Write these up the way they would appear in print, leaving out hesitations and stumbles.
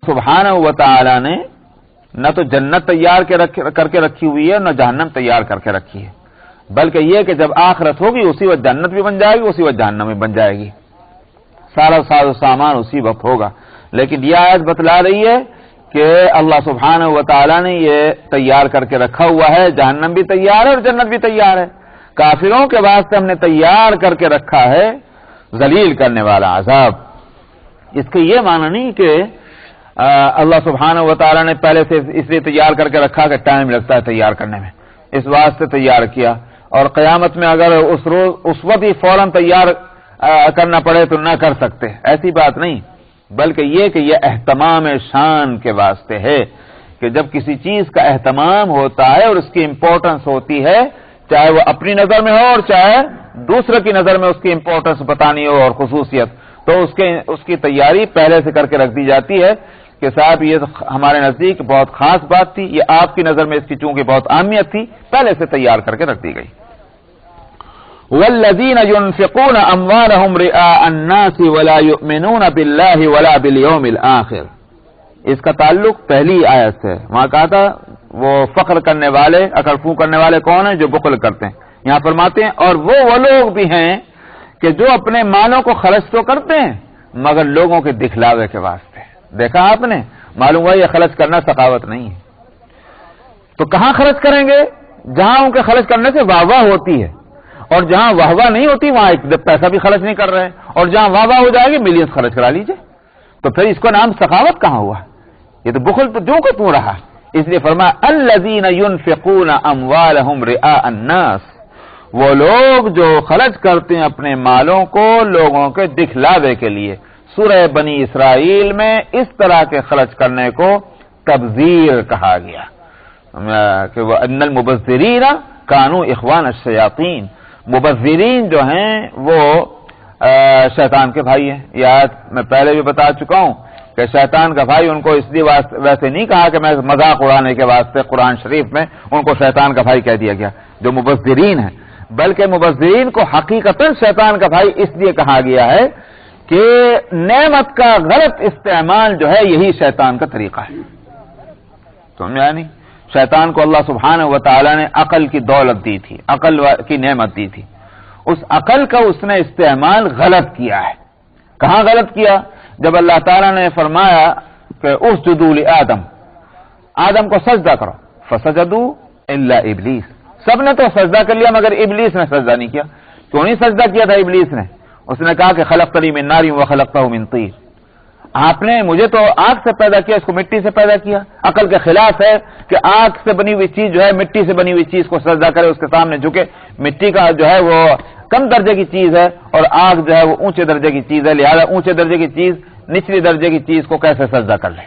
سبحانہ و تعالی نے نہ تو جنت تیار کر کے رکھی ہوئی ہے نہ جہنم تیار کر کے رکھی ہے، بلکہ یہ کہ جب آخرت ہوگی اسی وقت جنت بھی بن جائے گی، اسی وقت جہنم بھی بن جائے گی، سارا ساز و سامان اسی وقت ہوگا۔ لیکن یہ آیت بتلا رہی ہے کہ اللہ سبحانہ و تعالی نے یہ تیار کر کے رکھا ہوا ہے، جہنم بھی تیار ہے اور جنت بھی تیار ہے۔ کافروں کے واسطے ہم نے تیار کر کے رکھا ہے ذلیل کرنے والا عذاب۔ اس کے یہ معنی نہیں کہ اللہ سبحانہ و تعالی نے پہلے سے اس لیے تیار کر کے رکھا کہ ٹائم لگتا ہے تیار کرنے میں، اس واسطے تیار کیا، اور قیامت میں اگر اس وقت ہی فوراً تیار کرنا پڑے تو نہ کر سکتے، ایسی بات نہیں، بلکہ یہ کہ یہ اہتمام شان کے واسطے ہے کہ جب کسی چیز کا اہتمام ہوتا ہے اور اس کی امپورٹنس ہوتی ہے، چاہے وہ اپنی نظر میں ہو اور چاہے دوسرے کی نظر میں اس کی امپورٹنس بتانی ہو اور خصوصیت، تو اس کی تیاری پہلے سے کر کے رکھ دی جاتی ہے کہ صاحب یہ ہمارے نزدیک بہت خاص بات تھی، یہ آپ کی نظر میں اس کی چونکہ بہت اہمیت تھی، پہلے سے تیار کر کے رکھ دی گئی۔ والذین ينفقون اموالهم رئاء الناس ولا يؤمنون بالله ولا باليوم الاخر، اس کا تعلق پہلی آیت سے، وہاں کہا تھا وہ فخر کرنے والے، عقل فو کرنے والے کون ہیں؟ جو بخل کرتے ہیں۔ یہاں فرماتے ہیں اور وہ لوگ بھی ہیں کہ جو اپنے مالوں کو خرچ تو کرتے ہیں مگر لوگوں کے دکھلاوے کے واسطے۔ دیکھا آپ نے، معلوم ہوا یہ خرچ کرنا سخاوت نہیں ہے۔ تو کہاں خرچ کریں گے؟ جہاں ان کے خرچ کرنے سے واہ واہ ہوتی ہے، اور جہاں واہ واہ نہیں ہوتی وہاں ایک پیسہ بھی خرچ نہیں کر رہے، اور جہاں واہ واہ ہو جائے گی ملینز خرچ کرا لیجئے، تو پھر اس کا نام سخاوت کہاں ہوا؟ یہ تو بخل تو جو کو توں رہا۔ اس لیے فرمایا الذین ينفقون اموالهم رئاء الناس، وہ لوگ جو خرچ کرتے ہیں اپنے مالوں کو لوگوں کے دکھلاوے کے لیے۔ سورہ بنی اسرائیل میں اس طرح کے خرچ کرنے کو تبذیر کہا گیا کہ وہ ان المبذرین کانوا اخوان الشیاطین، مبذرین جو ہیں وہ شیطان کے بھائی ہیں۔ یہ آیت میں پہلے بھی بتا چکا ہوں کہ شیطان کا بھائی ان کو اس لیے ویسے نہیں کہا کہ میں مذاق اڑانے کے واسطے قرآن شریف میں ان کو شیطان کا بھائی کہہ دیا گیا جو مبذرین ہیں، بلکہ مبذرین کو حقیقتاً شیطان کا بھائی اس لیے کہا گیا ہے کہ نعمت کا غلط استعمال جو ہے یہی شیطان کا طریقہ ہے۔ سمجھا نہیں؟ شیطان کو اللہ سبحانہ و تعالی نے عقل کی دولت دی تھی، عقل کی نعمت دی تھی، اس عقل کا اس نے استعمال غلط کیا ہے۔ کہاں غلط کیا؟ جب اللہ تعالیٰ نے فرمایا کہ اسجدوا لآدم، آدم کو سجدہ کرو، فسجدوا الا ابلیس، سب نے تو سجدہ کر لیا مگر ابلیس نے سجدہ نہیں کیا۔ کیوں نہیں سجدہ کیا تھا ابلیس نے؟ اس نے کہا کہ خلقتنی من نار وخلقتہ من طین، آپ نے مجھے تو آگ سے پیدا کیا، اس کو مٹی سے پیدا کیا۔ عقل کے خلاف ہے کہ آگ سے بنی ہوئی چیز جو ہے مٹی سے بنی ہوئی چیز کو سجدہ کرے، اس کے سامنے جھکے۔ مٹی کا جو ہے وہ کم درجے کی چیز ہے اور آگ جو ہے وہ اونچے درجے کی چیز ہے، لہذا اونچے درجے کی چیز نچلی درجے کی چیز کو کیسے سجدہ کر لے؟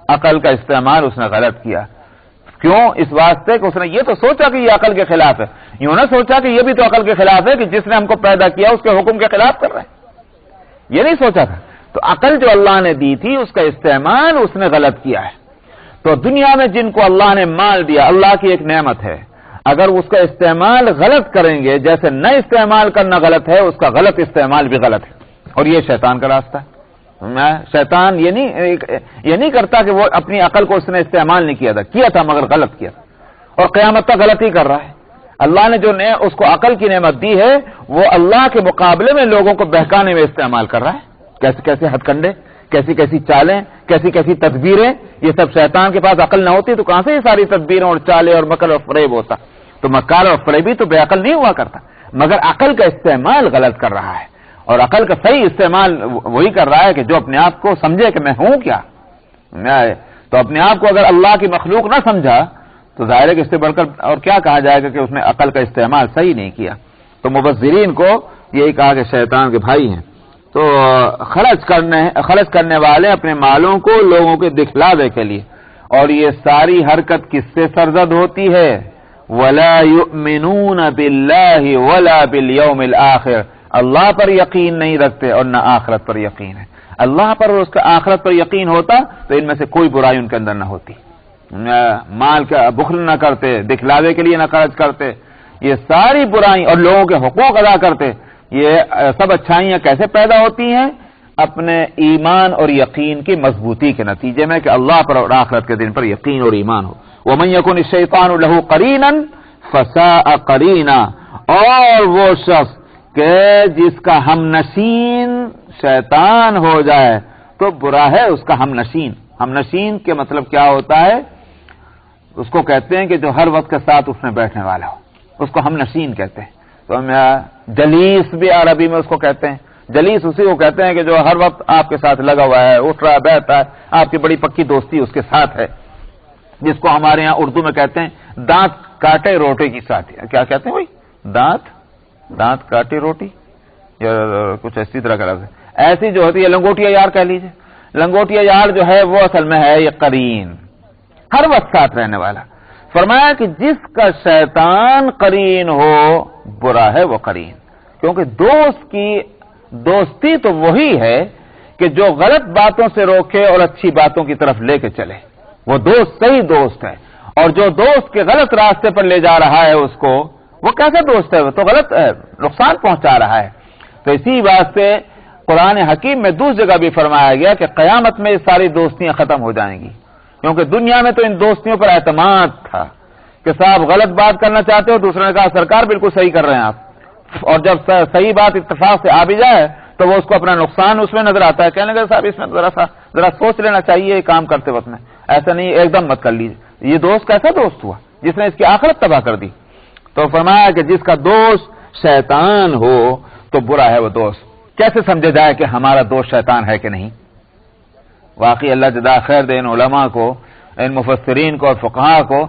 عقل کا استعمال اس نے غلط کیا۔ کیوں؟ اس واسطے کہ اس نے یہ تو سوچا کہ یہ عقل کے خلاف ہے، یوں نہ سوچا کہ یہ بھی تو عقل کے خلاف ہے کہ جس نے ہم کو پیدا کیا اس کے حکم کے خلاف کر رہے ہیں، یہ نہیں سوچا تھا۔ تو عقل جو اللہ نے دی تھی اس کا استعمال اس نے غلط کیا ہے۔ تو دنیا میں جن کو اللہ نے مال دیا، اللہ کی ایک نعمت ہے، اگر اس کا استعمال غلط کریں گے، جیسے نہ استعمال کرنا غلط ہے، اس کا غلط استعمال بھی غلط ہے، اور یہ شیطان کا راستہ ہے۔ شیطان یہ نہیں کرتا کہ وہ اپنی عقل کو اس نے استعمال نہیں کیا تھا مگر غلط کیا تھا، اور قیامت تک غلط ہی کر رہا ہے۔ اللہ نے جو اس کو عقل کی نعمت دی ہے وہ اللہ کے مقابلے میں لوگوں کو بہکانے میں استعمال کر رہا ہے۔ کیسے کیسے ہتھ کنڈے، کیسی کیسی چالیں، کیسی کیسی تدبیریں، یہ سب شیطان کے پاس عقل نہ ہوتی تو کہاں سے یہ ساری تدبیریں اور چالیں اور مکر اور فریب ہوتا؟ تو مکار اور فریبی تو بے عقل نہیں ہوا کرتا، مگر عقل کا استعمال غلط کر رہا ہے، اور عقل کا صحیح استعمال وہی کر رہا ہے کہ جو اپنے آپ کو سمجھے کہ میں ہوں کیا۔ تو اپنے آپ کو اگر اللہ کی مخلوق نہ سمجھا تو ظاہر ہے کہ اس سے بڑھ کر اور کیا کہا جائے گا کہ اس نے عقل کا استعمال صحیح نہیں کیا۔ تو مبذرین کو یہی کہا کہ شیطان کے بھائی ہیں۔ تو خرچ کرنے والے اپنے مالوں کو لوگوں کے دکھلاوے کے لیے، اور یہ ساری حرکت کس سے سرزد ہوتی ہے؟ وَلَا يُؤْمِنُونَ بِاللَّهِ وَلَا بِالْيَوْمِ الْآخِرِ، اللہ پر یقین نہیں رکھتے اور نہ آخرت پر یقین ہے۔ اللہ پر اور اس کا آخرت پر یقین ہوتا تو ان میں سے کوئی برائی ان کے اندر نہ ہوتی۔ مال کا بخل نہ کرتے، دکھلاوے کے لیے نہ خرچ کرتے، یہ ساری برائی، اور لوگوں کے حقوق ادا کرتے۔ یہ سب اچھائیاں کیسے پیدا ہوتی ہیں؟ اپنے ایمان اور یقین کی مضبوطی کے نتیجے میں کہ اللہ پر اور آخرت کے دن پر یقین اور ایمان ہو. وَمَن يَكُنِ الشَّيْطَانُ لَهُ قَرِينًا فَسَاءَ قَرِينًا، اور وہ شخص کہ جس کا ہم نشین شیطان ہو جائے تو برا ہے اس کا ہم نشین. ہم نشین کے مطلب کیا ہوتا ہے؟ اس کو کہتے ہیں کہ جو ہر وقت کے ساتھ اس میں بیٹھنے والا ہو، اس کو ہم نشین کہتے ہیں. تو جلیس بھی عربی میں اس کو کہتے ہیں. جلیس اسی کو کہتے ہیں کہ جو ہر وقت آپ کے ساتھ لگا ہوا ہے، اٹھ رہا ہے، بیٹھتا ہے، آپ کی بڑی پکی دوستی اس کے ساتھ ہے، جس کو ہمارے ہاں اردو میں کہتے ہیں دانت کاٹے روٹی کی ساتھی. کیا کہتے ہیں بھائی؟ دانت کاٹے روٹی یا کچھ اسی طرح کا لفظ ہے. ایسی جو ہوتی ہے لنگوٹیا یار کہہ لیجیے. لنگوٹیا یار جو ہے وہ اصل میں ہے یہ قرین، ہر وقت ساتھ رہنے والا. فرمایا کہ جس کا شیطان قرین ہو برا ہے وہ قرین، کیونکہ دوست کی دوستی تو وہی ہے کہ جو غلط باتوں سے روکے اور اچھی باتوں کی طرف لے کے چلے، وہ دوست صحیح دوست ہے. اور جو دوست کے غلط راستے پر لے جا رہا ہے اس کو، وہ کیسا دوست ہے؟ وہ تو غلط نقصان پہنچا رہا ہے. تو اسی واسطے قرآن حکیم میں دوسری جگہ بھی فرمایا گیا کہ قیامت میں یہ ساری دوستیاں ختم ہو جائیں گی، کیونکہ دنیا میں تو ان دوستیوں پر اعتماد تھا کہ صاحب غلط بات کرنا چاہتے ہو، دوسرے نے کہا سرکار بالکل صحیح کر رہے ہیں آپ، اور جب صحیح بات اتفاق سے آ بھی جائے تو وہ اس کو اپنا نقصان اس میں نظر آتا ہے، کہنے لگے صاحب اس میں ذرا سوچ لینا چاہیے یہ کام کرتے وقت میں، ایسا نہیں ایک دم مت کر لیجیے. یہ دوست کیسا دوست ہوا جس نے اس کی آخرت تباہ کر دی؟ تو فرمایا کہ جس کا دوست شیطان ہو تو برا ہے وہ دوست. کیسے سمجھا جائے کہ ہمارا دوست شیطان ہے کہ نہیں؟ واقعی اللہ جزا خیر دے ان علماء کو، ان مفسرین کو اور فقہاء کو،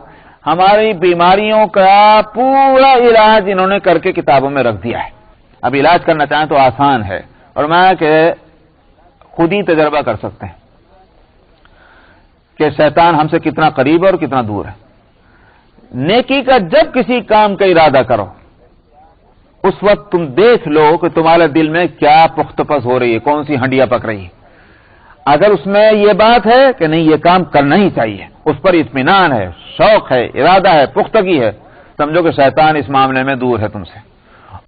ہماری بیماریوں کا پورا علاج انہوں نے کر کے کتابوں میں رکھ دیا ہے. اب علاج کرنا چاہیں تو آسان ہے، اور میں کہ خود ہی تجربہ کر سکتے ہیں کہ شیطان ہم سے کتنا قریب ہے اور کتنا دور ہے. نیکی کا جب کسی کام کا ارادہ کرو اس وقت تم دیکھ لو کہ تمہارے دل میں کیا پخت پس ہو رہی ہے، کون سی ہنڈیاں پک رہی ہے. اگر اس میں یہ بات ہے کہ نہیں یہ کام کرنا ہی چاہیے، اس پر اطمینان ہے، شوق ہے، ارادہ ہے، پختگی ہے، سمجھو کہ شیطان اس معاملے میں دور ہے تم سے.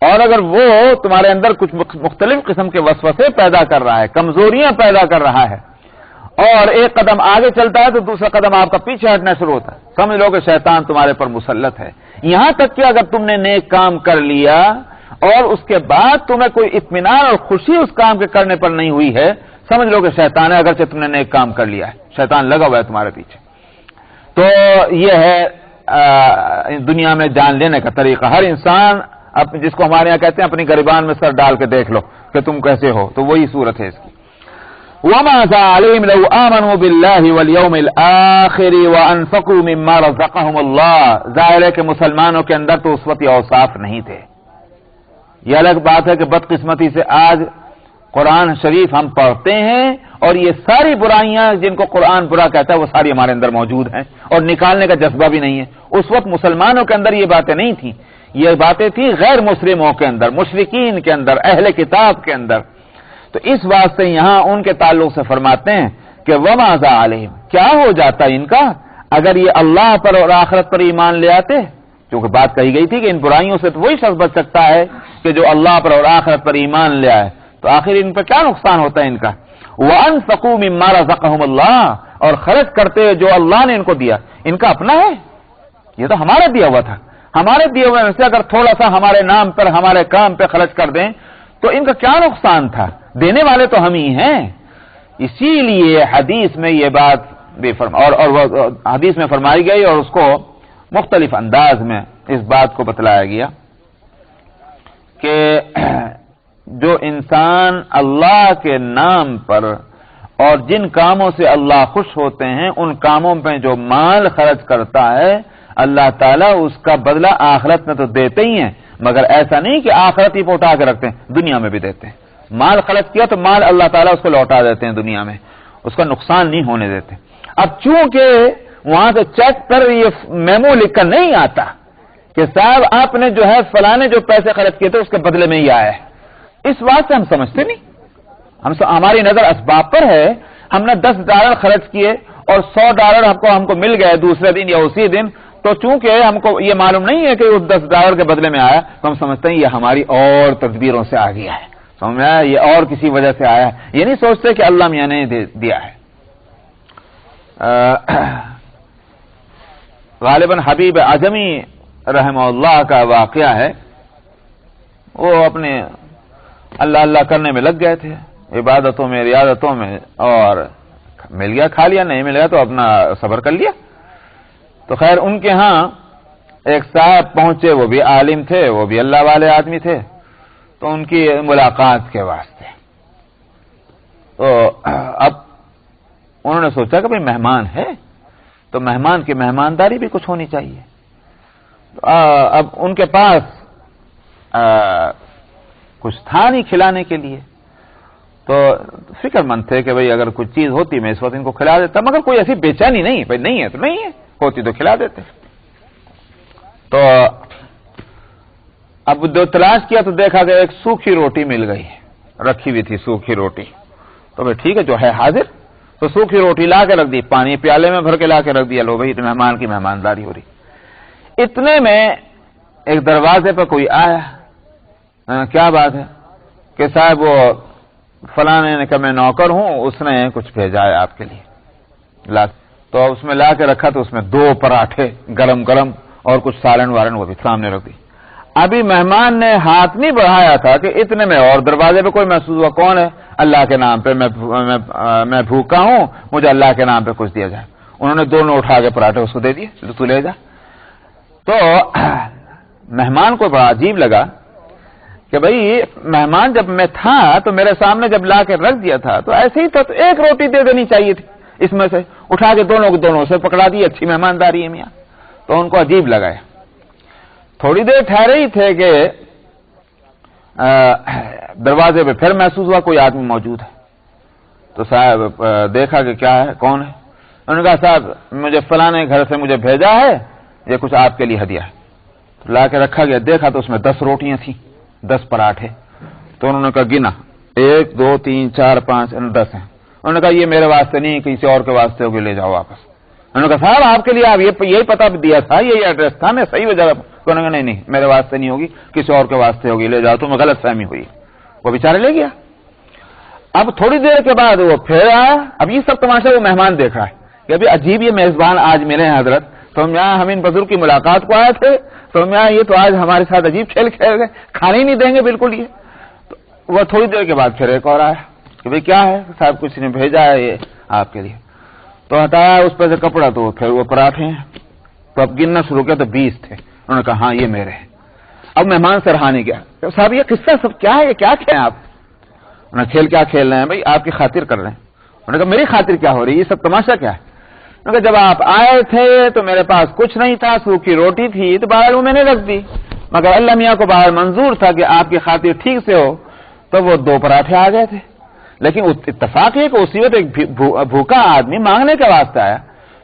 اور اگر وہ تمہارے اندر کچھ مختلف قسم کے وسوسے پیدا کر رہا ہے، کمزوریاں پیدا کر رہا ہے، اور ایک قدم آگے چلتا ہے تو دوسرا قدم آپ کا پیچھے ہٹنا شروع ہوتا ہے، سمجھ لو کہ شیطان تمہارے پر مسلط ہے. یہاں تک کہ اگر تم نے نیک کام کر لیا اور اس کے بعد تمہیں کوئی اطمینان اور خوشی اس کام کے کرنے پر نہیں ہوئی ہے، سمجھ لو کہ شیطان ہے، اگرچہ تم نے نیک کام کر لیا ہے، شیطان لگا ہوا ہے تمہارے پیچھے. تو یہ ہے دنیا میں جان لینے کا طریقہ. ہر انسان جس کو ہمارے یہاں کہتے ہیں اپنی گریبان میں سر ڈال کے دیکھ لو کہ تم کیسے ہو، تو وہی صورت ہے اس کی. وَمَا عَلَيْهِمْ لَوْ آمَنُوا بِاللَّهِ وَالْيَوْمِ الْآخِرِ وَأَنفَقُوا مِمَّا رَزَقَهُمُ اللَّهُ. ظاہر ہے کہ مسلمانوں کے اندر تو اس وقت یہ اوصاف نہیں تھے. یہ الگ بات ہے کہ بدقسمتی سے آج قرآن شریف ہم پڑھتے ہیں اور یہ ساری برائیاں جن کو قرآن برا کہتا ہے وہ ساری ہمارے اندر موجود ہیں اور نکالنے کا جذبہ بھی نہیں ہے. اس وقت مسلمانوں کے اندر یہ باتیں نہیں تھیں، یہ باتیں تھیں غیر مسلموں کے اندر، مشرکین کے اندر، اہل کتاب کے اندر. تو اس واسطے یہاں ان کے تعلق سے فرماتے ہیں کہ وَمَا عَلَيْهِمْ، کیا ہو جاتا ان کا اگر یہ اللہ پر اور آخرت پر ایمان لے آتے. کیونکہ بات کہی گئی تھی کہ ان برائیوں سے تو وہی شخص بچ سکتا ہے کہ جو اللہ پر اور آخرت پر ایمان لے آئے. تو آخر ان پر کیا نقصان ہوتا ہے ان کا؟ وَأَنفَقُوا مِمَّا رَزَقَهُمُ اللَّهُ، اور خرچ کرتے جو اللہ نے ان کو دیا. ان کا اپنا ہے، یہ تو ہمارا دیا ہوا تھا. ہمارے دیے ہوئے میں سے اگر تھوڑا سا ہمارے نام پر ہمارے کام پہ خرچ کر دیں تو ان کا کیا نقصان تھا؟ دینے والے تو ہم ہی ہیں. اسی لیے حدیث میں یہ بات بھی اور حدیث میں فرمائی گئی اور اس کو مختلف انداز میں اس بات کو بتلایا گیا کہ جو انسان اللہ کے نام پر اور جن کاموں سے اللہ خوش ہوتے ہیں ان کاموں پہ جو مال خرچ کرتا ہے اللہ تعالیٰ اس کا بدلہ آخرت میں تو دیتے ہی ہیں، مگر ایسا نہیں کہ آخرت ہی پہ اٹھا کے رکھتے ہیں، دنیا میں بھی دیتے ہیں. مال خرچ کیا تو مال اللہ تعالیٰ اس کو لوٹا دیتے ہیں دنیا میں، اس کا نقصان نہیں ہونے دیتے. اب چونکہ وہاں سے چیک پر یہ میمو لکھ کر نہیں آتا کہ صاحب آپ نے جو ہے فلانے جو پیسے خرچ کیے تھے اس کے بدلے میں ہی آیا ہے، اس بات سے ہم سمجھتے نہیں. ہماری نظر اسباب پر ہے. ہم نے $10 خرچ کیے اور $100 ہم کو مل گئے دوسرے دن یا اسی دن، تو چونکہ ہم کو یہ معلوم نہیں ہے کہ اس $10 کے بدلے میں آیا تو ہم سمجھتے ہیں یہ ہماری اور تدبیروں سے آ گیا ہے. سمجھ میں آیا؟ یہ اور کسی وجہ سے آیا ہے، یہ نہیں سوچتے کہ اللہ میاں نے دیا ہے۔ غالباً حبیب اعظمی رحمہ اللہ کا واقعہ ہے، وہ اپنے اللہ اللہ کرنے میں لگ گئے تھے، عبادتوں میں ریاضتوں میں، اور مل گیا کھا لیا، نہیں مل گیا تو اپنا صبر کر لیا۔ تو خیر ان کے ہاں ایک صاحب پہنچے، وہ بھی عالم تھے، وہ بھی اللہ والے آدمی تھے، تو ان کی ملاقات کے واسطے تو اب انہوں نے سوچا کہ بھئی مہمان ہے تو مہمان کی مہمانداری بھی کچھ ہونی چاہیے۔ اب ان کے پاس کچھ تھا نہیں کھلانے کے لیے، تو فکر مند تھے کہ بھئی اگر کچھ چیز ہوتی میں اس وقت ان کو کھلا دیتا، مگر کوئی ایسی بے چینی نہیں، بھئی نہیں ہے تو نہیں ہے، ہوتی تو کھلا دیتے۔ تو اب جو تلاش کیا تو دیکھا کہ ایک سوکھی روٹی مل گئی، رکھی ہوئی تھی سوکھی روٹی، تو بھئی ٹھیک ہے جو ہے حاضر، تو سوکھی روٹی لا کے رکھ دی، پانی پیالے میں بھر کے لا کے رکھ دیا، لو بھئی مہمان کی مہمانداری ہو رہی۔ اتنے میں ایک دروازے پہ کوئی آیا، کیا بات ہے کہ صاحب وہ فلانے نے کہا میں نوکر ہوں، اس نے کچھ بھیجا ہے آپ کے لیے، تو اس میں لا کے رکھا، تو اس میں 2 پراٹھے گرم گرم اور کچھ سالن والن وہ بھی سامنے رکھ دی۔ ابھی مہمان نے ہاتھ نہیں بڑھایا تھا کہ اتنے میں اور دروازے پہ کوئی محسوس ہوا، کون ہے؟ اللہ کے نام پہ میں بھوکا ہوں، مجھے اللہ کے نام پہ کچھ دیا جائے۔ انہوں نے دونوں اٹھا کے پراٹھے اس کو دے دیے، تو لے جا۔ تو مہمان کو بڑا عجیب لگا کہ بھئی مہمان جب میں تھا تو میرے سامنے جب لا کے رکھ دیا تھا تو ایسے ہی تھا، تو ایک روٹی دے دینی چاہیے تھی، اس میں سے اٹھا کے دونوں سے پکڑا دی، اچھی مہمانداری ہے میاں۔ تو ان کو عجیب لگا۔ تھوڑی دیر ٹھہرے ہی تھے کہ دروازے پہ پھر محسوس ہوا کوئی آدمی موجود ہے، تو صاحب دیکھا کہ کیا ہے، کون ہے؟ انہوں نے کہا صاحب مجھے فلانے گھر سے مجھے بھیجا ہے، یہ کچھ آپ کے لیے ہدیہ ہے۔ تو لا کے رکھا گیا، دیکھا تو اس میں 10 روٹیاں تھیں، 10 پراٹھے۔ تو انہوں نے کہا گنا، 1 2 3 4 5 10 ہیں۔ انہوں نے کہا یہ میرے واسطے نہیں، کسی اور کے واسطے ہوگی، لے جاؤ واپس۔ انہوں نے کہا صاحب آپ کے لیے آپ یہی پتہ دیا تھا، یہی ایڈریس تھا، میں صحیح جگہ۔ انہوں نے کہا نہیں میرے واسطے نہیں ہوگی، کسی اور کے واسطے ہوگی، لے جاؤ، تمہیں غلط فہمی ہوئی۔ وہ بیچارے لے گیا۔ اب تھوڑی دیر کے بعد وہ پھر آیا، اب یہ سب تماشا وہ مہمان دیکھ رہا ہے کہ ابھی عجیب یہ میزبان آج ملے ہیں حضرت، تو ہم یہاں ہم ان بزرگ کی ملاقات کو آئے تھے، تو ہم یہاں یہ تو آج ہمارے ساتھ عجیب کھیل کھیل گئے، کھانے ہی نہیں دیں گے بالکل۔ یہ تو وہ تھوڑی دیر کے بعد پھر ایک اور آیا کہ بھئی کیا ہے صاحب، کسی نے بھیجا ہے یہ آپ کے لیے۔ تو ہٹایا اس پہ سے کپڑا، تو پھر وہ پراٹھے ہیں، تو اب گننا شروع کیا تو 20 تھے۔ انہوں نے کہا ہاں یہ میرے ہیں۔ اب مہمان سرہانے گیا، صاحب یہ قصہ سب کیا ہے، یہ کیا کھائیں آپ؟ انہوں نے کھیل کیا کھیل رہے ہیں بھائی، آپ کی خاطر کر رہے ہیں۔ انہوں نے کہا میری خاطر کیا ہو رہی ہے، یہ سب تماشا کیا ہے؟ انہوں نے کہا جب آپ آئے تھے تو میرے پاس کچھ نہیں تھا، سوکھی روٹی تھی، تو باہر وہ میں نے رکھ دی، مگر اللہ میاں کو باہر منظور تھا کہ آپ کی خاطر ٹھیک سے ہو، تو وہ 2 پراٹھے آ گئے تھے۔ لیکن اتفاق ہے کہ اسی وقت ایک بھوکا آدمی مانگنے کے واسطے آیا،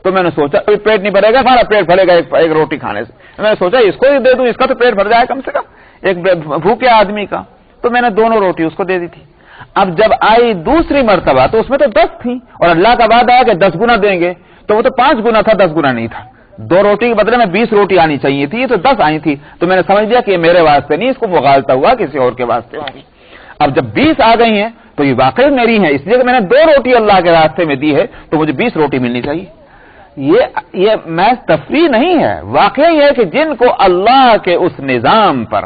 تو میں نے سوچا پیٹ نہیں بھرے گا، ہمارا پیٹ بھرے گا ایک روٹی کھانے سے، میں نے سوچا اس کو ہی دے دوں، اس کا تو پیٹ بھر جائے کم سے کم ایک بھوکے آدمی کا، تو میں نے 2 روٹی اس کو دے دی تھی۔ اب جب آئی دوسری مرتبہ تو اس میں تو 10 تھی، اور اللہ کا وعدہ ہے کہ 10 گنا دیں گے، تو وہ تو 5 گنا تھا، 10 گنا نہیں تھا۔ 2 روٹی کے بدلے میں 20 روٹی آنی چاہیے تھی، یہ تو 10 آئی تھی، تو میں نے سمجھ لیا کہ یہ میرے واسطے نہیں، اس کو مغالطہ ہوا کسی اور کے واسطے ہوگی۔ اب جب 20 آ گئی ہیں تو یہ واقعی میری ہیں، اس لیے کہ میں نے 2 روٹی اللہ کے راستے میں دی ہے، تو مجھے 20 روٹی ملنی چاہیے۔ یہ محض تفریح نہیں ہے، واقعی ہے کہ جن کو اللہ کے اس نظام پر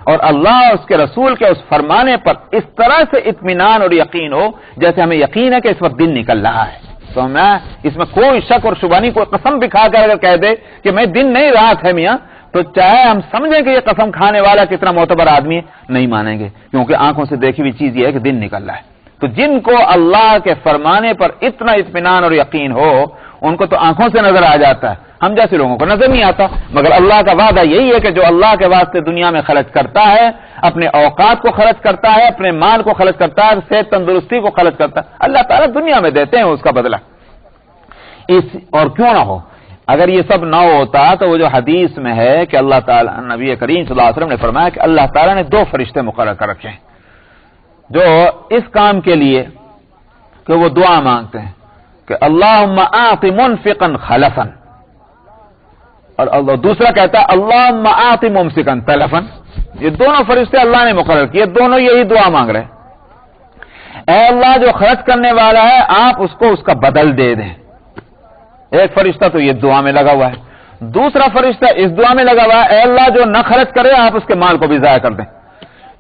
اور اللہ اس کے رسول کے اس فرمانے پر اس طرح سے اطمینان اور یقین ہو، جیسے ہمیں یقین ہے کہ اس وقت دن نکل رہا ہے، تو میں اس میں کوئی شک اور شبہ نہیں، کوئی قسم بھی کھا کر اگر کہہ دے کہ میں دن نہیں رات ہے میاں، تو چاہے ہم سمجھیں کہ یہ قسم کھانے والا کتنا معتبر آدمی ہے، نہیں مانیں گے، کیونکہ آنکھوں سے دیکھی ہوئی چیز یہ ہے کہ دن نکل رہا ہے۔ تو جن کو اللہ کے فرمانے پر اتنا اطمینان اور یقین ہو، ان کو تو آنکھوں سے نظر آ جاتا ہے، ہم جیسے لوگوں کو نظر نہیں آتا، مگر اللہ کا وعدہ یہی ہے کہ جو اللہ کے واسطے دنیا میں خرچ کرتا ہے، اپنے اوقات کو خرچ کرتا ہے، اپنے مال کو خرچ کرتا ہے، صحت تندرستی کو خرچ کرتا ہے، اللہ تعالیٰ دنیا میں دیتے ہیں اس کا بدلہ۔ اور کیوں نہ ہو، اگر یہ سب نہ ہوتا تو وہ جو حدیث میں ہے کہ اللہ تعالیٰ، نبی کریم صلی اللہ علیہ وسلم نے فرمایا کہ اللہ تعالیٰ نے 2 فرشتے مقرر کر رکھے ہیں جو اس کام کے لیے کہ وہ دعا مانگتے ہیں کہ اللہم آت منفقا خلفا، اور دوسرا کہتا ہے اللہم آت ممسکا تلفا۔ یہ دونوں فرشتے اللہ نے مقرر کیے، دونوں یہی دعا مانگ رہے ہیں اے اللہ جو خرچ کرنے والا ہے آپ اس کو اس کا بدل دے دیں. ایک فرشتہ تو یہ دعا میں لگا ہوا ہے. دوسرا فرشتہ اس دعا میں لگا ہوا ہے اے اللہ جو نہ خرچ کرے آپ اس کے مال کو بھی ضائع کر دیں.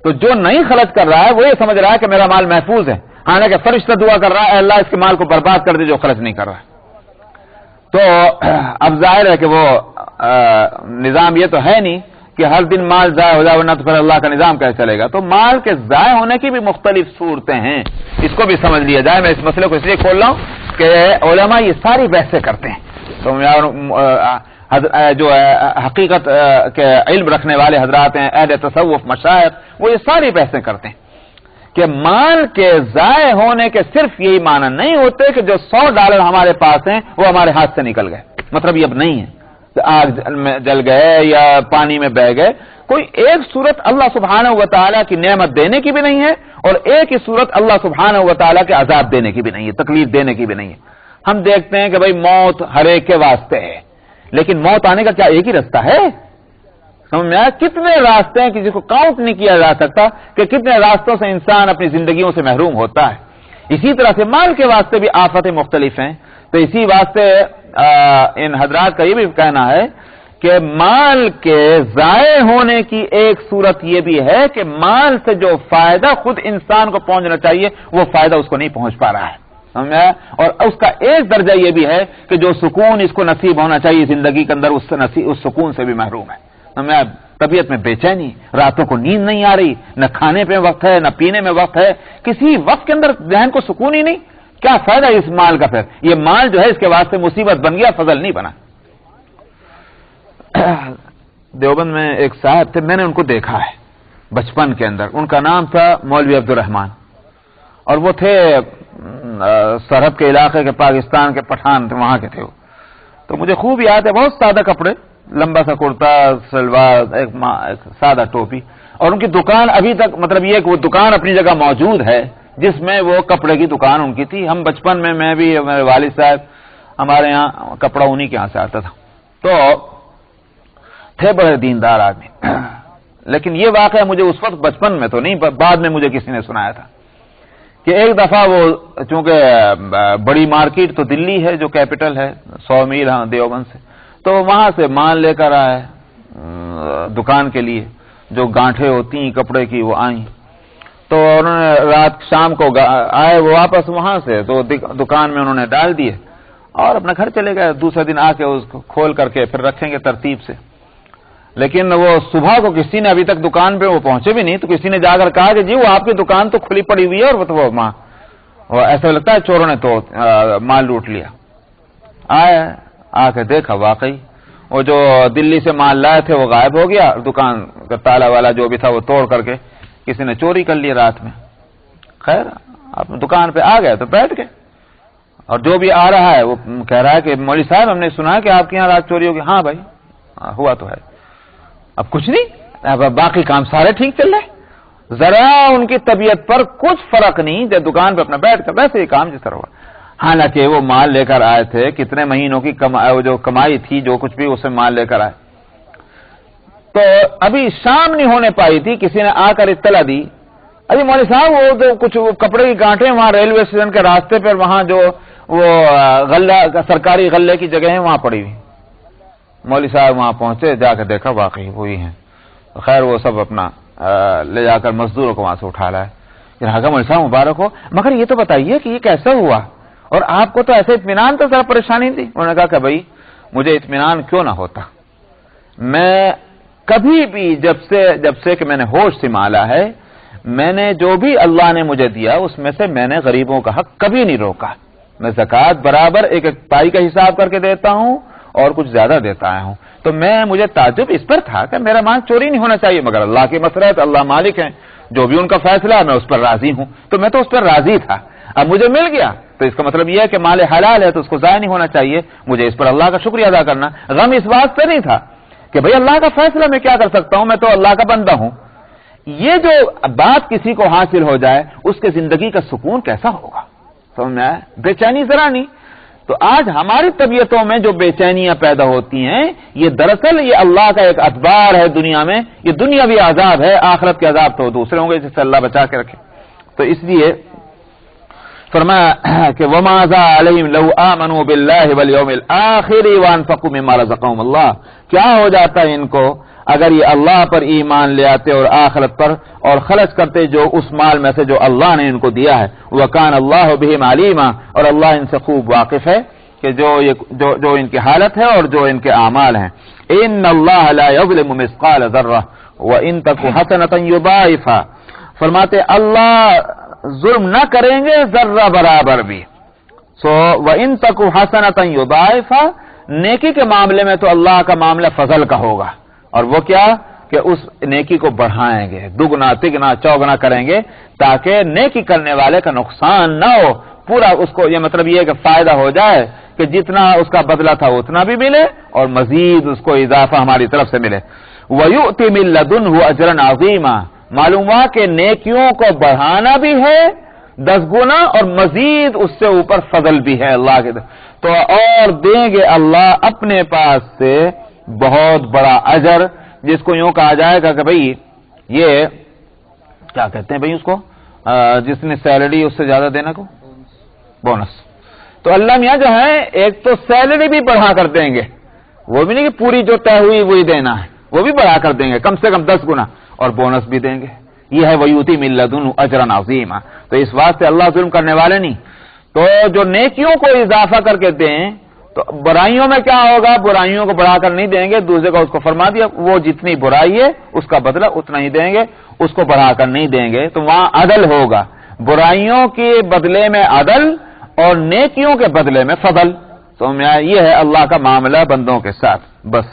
تو جو نہیں خرچ کر رہا ہے وہ یہ سمجھ رہا ہے کہ میرا مال محفوظ ہے، حالانکہ فرشتہ دعا کر رہا ہے اے اللہ اس کے مال کو برباد کر دے جو خرچ نہیں کر رہا ہے. تو اب ظاہر ہے کہ وہ نظام یہ تو ہے نہیں کہ ہر دن مال ضائع ہو جائے ورنہ تو پھر اللہ کا نظام کیسے چلے گا. تو مال کے ضائع ہونے کی بھی مختلف صورتیں ہیں، اس کو بھی سمجھ لیا جائے. میں اس مسئلے کو اس لیے کھول رہا ہوں کہ علماء یہ ساری بحثیں کرتے ہیں. تو جو حقیقت کے علم رکھنے والے حضرات ہیں، اہل تصوف، مشائخ، وہ یہ ساری بحثیں کرتے ہیں کہ مال کے ضائع ہونے کے صرف یہی معنی نہیں ہوتے کہ جو $100 ہمارے پاس ہیں وہ ہمارے ہاتھ سے نکل گئے. مطلب یہ اب نہیں ہے کہ آگ میں جل گئے یا پانی میں بہہ گئے. کوئی ایک صورت اللہ سبحانہ و تعالیٰ کی نعمت دینے کی بھی نہیں ہے اور ایک ہی صورت اللہ سبحانہ و تعالیٰ کے عذاب دینے کی بھی نہیں ہے، تکلیف دینے کی بھی نہیں ہے. ہم دیکھتے ہیں کہ بھئی موت ہر ایک کے واسطے ہے، لیکن موت آنے کا کیا ایک ہی راستہ ہے؟ سمجھ میں آیا؟ کتنے راستے ہیں کہ جس کو کاؤنٹ نہیں کیا جا سکتا کہ کتنے راستوں سے انسان اپنی زندگیوں سے محروم ہوتا ہے. اسی طرح سے مال کے واسطے بھی آفتیں مختلف ہیں. تو اسی واسطے ان حضرات کا یہ بھی کہنا ہے کہ مال کے ضائع ہونے کی ایک صورت یہ بھی ہے کہ مال سے جو فائدہ خود انسان کو پہنچنا چاہیے وہ فائدہ اس کو نہیں پہنچ پا رہا ہے. اور اس کا ایک درجہ یہ بھی ہے کہ جو سکون اس کو نصیب ہونا چاہیے زندگی کے اندر اس سکون سے بھی محروم ہے. طبیعت میں بے چینی، راتوں کو نیند نہیں آ رہی، نہ کھانے پہ وقت ہے نہ پینے میں وقت ہے، کسی وقت کے اندر ذہن کو سکون ہی نہیں. کیا فائدہ اس مال کا؟ پھر یہ مال جو ہے اس کے واسطے مصیبت بن گیا، فضل نہیں بنا. دیوبند میں ایک صاحب تھے، میں نے ان کو دیکھا ہے بچپن کے اندر. ان کا نام تھا مولوی عبدالرحمان اور وہ تھے سرحد کے علاقے کے، پاکستان کے پٹھان تھے، وہاں کے تھے وہ. تو مجھے خوب یاد ہے، بہت سادہ کپڑے، لمبا سا کرتا، سلوار، ایک سادہ ٹوپی. اور ان کی دکان ابھی تک، مطلب یہ کہ وہ دکان اپنی جگہ موجود ہے جس میں وہ کپڑے کی دکان ان کی تھی. ہم بچپن میں بھی، میرے والد صاحب، ہمارے یہاں کپڑا انہی کے یہاں سے آتا تھا. تو تھے بڑے دیندار آدمی. لیکن یہ واقعہ مجھے اس وقت بچپن میں تو نہیں، بعد میں مجھے کسی نے سنایا تھا کہ ایک دفعہ وہ، چونکہ بڑی مارکیٹ تو دلی ہے جو کیپٹل ہے، 100 میل ہاں دیوبند سے، تو وہاں سے مال لے کر آئے دکان کے لیے، جو گانٹھیں ہوتی ہیں کپڑے کی وہ آئیں. تو انہوں نے رات شام کو آئے وہ واپس وہاں سے، تو دکان میں انہوں نے ڈال دیے اور اپنا گھر چلے گئے. دوسرے دن آ کے اس کو کھول کر کے پھر رکھیں گے ترتیب سے. لیکن وہ صبح کو کسی نے، ابھی تک دکان پہ وہ پہنچے بھی نہیں، تو کسی نے جا کر کہا کہ جی وہ آپ کی دکان تو کھلی پڑی ہوئی ہے، اور وہ ماں ایسا لگتا ہے چوروں نے تو مال لوٹ لیا. آئے، آ کے دیکھا واقعی وہ جو دلی سے مال لائے تھے وہ غائب ہو گیا، دکان کا تالا والا جو بھی تھا وہ توڑ کر کے کسی نے چوری کر لی رات میں. خیر آپ دکان پہ آ گئے تو بیٹھ گئے، اور جو بھی آ رہا ہے وہ کہہ رہا ہے کہ مولوی صاحب ہم نے سنا کہ آپ کے یہاں رات چوری ہوگی. ہاں بھائی ہوا تو ہے. اب کچھ نہیں، اب باقی کام سارے ٹھیک چل رہے، ذرا ان کی طبیعت پر کچھ فرق نہیں، جب دکان پہ اپنا بیٹھ کر ویسے ہی کام جس طرح ہوا. حالانکہ وہ مال لے کر آئے تھے، کتنے مہینوں کی جو کمائی تھی، جو کچھ بھی اس سے مال لے کر آئے. تو ابھی شام نہیں ہونے پائی تھی، کسی نے آ کر اطلاع دی، ابھی مولوی صاحب وہ جو کچھ کپڑے کی گانٹیں وہاں ریلوے اسٹیشن کے راستے پر، وہاں جو وہ غلہ، سرکاری غلے کی جگہ ہے وہاں پڑی ہوئی. مولوی صاحب وہاں پہنچے، جا کے دیکھا واقعی وہی ہیں. خیر وہ سب اپنا لے جا کر مزدوروں کو وہاں سے اٹھا رہا ہے. مولوی صاحب مبارک ہو، مگر یہ تو بتائیے کہ یہ کیسا ہوا، اور آپ کو تو ایسے اطمینان تو ذرا پریشانی تھی. انہوں نے کہا کہ بھائی مجھے اطمینان کیوں نہ ہوتا، میں کبھی بھی جب سے کہ میں نے ہوش سنبھالا ہے، میں نے جو بھی اللہ نے مجھے دیا اس میں سے میں نے غریبوں کا حق کبھی نہیں روکا. میں زکوٰۃ برابر ایک پائی کا حساب کر کے دیتا ہوں اور کچھ زیادہ دیتا آیا ہوں. تو مجھے تعجب اس پر تھا کہ میرا مال چوری نہیں ہونا چاہیے، مگر اللہ کی مسرت، اللہ مالک ہیں، جو بھی ان کا فیصلہ ہے میں اس پر راضی ہوں. تو میں تو اس پر راضی تھا. اب مجھے مل گیا تو اس کا مطلب یہ ہے کہ مال حلال ہے تو اس کو ضائع نہیں ہونا چاہیے. مجھے اس پر اللہ کا شکریہ ادا کرنا. غم اس بات سے نہیں تھا کہ بھئی اللہ کا فیصلہ میں کیا کر سکتا ہوں، میں تو اللہ کا بندہ ہوں. یہ جو بات کسی کو حاصل ہو جائے اس کے زندگی کا سکون کیسا ہوگا، سمجھ میں آیا؟ بے چینی ذرا نہیں. تو آج ہماری طبیعتوں میں جو بے چینیاں پیدا ہوتی ہیں، یہ دراصل یہ اللہ کا ایک ادبار ہے دنیا میں. یہ دنیاوی عذاب ہے، آخرت کے عذاب تو دوسرے ہوں گے جس سے اللہ بچا کے رکھے. تو اس لیے فرمایا کہ وَمَاذَا عَلَيْهِمْ لَوْ آمَنُوا بِاللَّهِ وَالْيَوْمِ الْآخِرِ وَأَنفَقُوا مِمَّا رَزَقَهُمُ اللَّهُ، کیا ہو جاتا ہے ان کو اگر یہ اللہ پر ایمان لے آتے اور آخرت پر اور خرچ کرتے جو اس مال میں سے جو اللہ نے ان کو دیا ہے. وَكَانَ اللَّهُ بِهِمْ عَلِيمًا، اور اللہ ان سے خوب واقف ہے کہ جو ان کی حالت ہے اور جو ان کے اعمال ہیں. إِنَّ اللَّهَ لَا يَظْلِمُ مِثْقَالَ ذَرَّةٍ وَإِن تَكُ حَسَنَةً يُضَاعِفْهَا، فرماتے اللہ ظلم نہ کریں گے ذرہ برابر بھی. وَإِن تَكُ حَسَنَةً يُضَاعِفْهَا، نیکی کے معاملے میں تو اللہ کا معاملہ فضل کا ہوگا، اور وہ کیا کہ اس نیکی کو بڑھائیں گے، دگنا تگنا چوگنا کریں گے تاکہ نیکی کرنے والے کا نقصان نہ ہو. پورا اس کو یہ مطلب یہ کہ فائدہ ہو جائے کہ جتنا اس کا بدلہ تھا اتنا بھی ملے اور مزید اس کو اضافہ ہماری طرف سے ملے. وَيُؤْتِ مِن لَّدُنْهُ أَجْرًا عَظِيمًا، معلوم ہوا کہ نیکیوں کو بڑھانا بھی ہے 10 گنا اور مزید اس سے اوپر فضل بھی ہے اللہ کے تو، اور دیں گے اللہ اپنے پاس سے بہت بڑا اجر، جس کو یوں کہا جائے گا کہ بھئی یہ کیا کہتے ہیں بھئی اس کو جس نے سیلری اس سے زیادہ دینا کو بونس. تو اللہ میاں جو ہے ایک تو سیلری بھی بڑھا کر دیں گے، وہ بھی نہیں کہ پوری جو طے ہوئی وہی دینا ہے، وہ بھی بڑھا کر دیں گے کم سے کم 10 گنا، اور بونس بھی دیں گے. یہ ہے وَيُؤْتِ مِن لَّدُنْهُ أَجْرًا عَظِيمًا. تو اس واسطے اللہ ظلم کرنے والے نہیں. تو جو نیکیوں کو اضافہ کر کے دیں تو برائیوں میں کیا ہوگا، برائیوں کو بڑھا کر نہیں دیں گے. دوسرے کا اس کو فرما دیا وہ جتنی برائی ہے اس کا بدلہ اتنا ہی دیں گے، اس کو بڑھا کر نہیں دیں گے. تو وہاں عدل ہوگا، برائیوں کے بدلے میں عدل اور نیکیوں کے بدلے میں فضل. تو یہ ہے اللہ کا معاملہ بندوں کے ساتھ. بس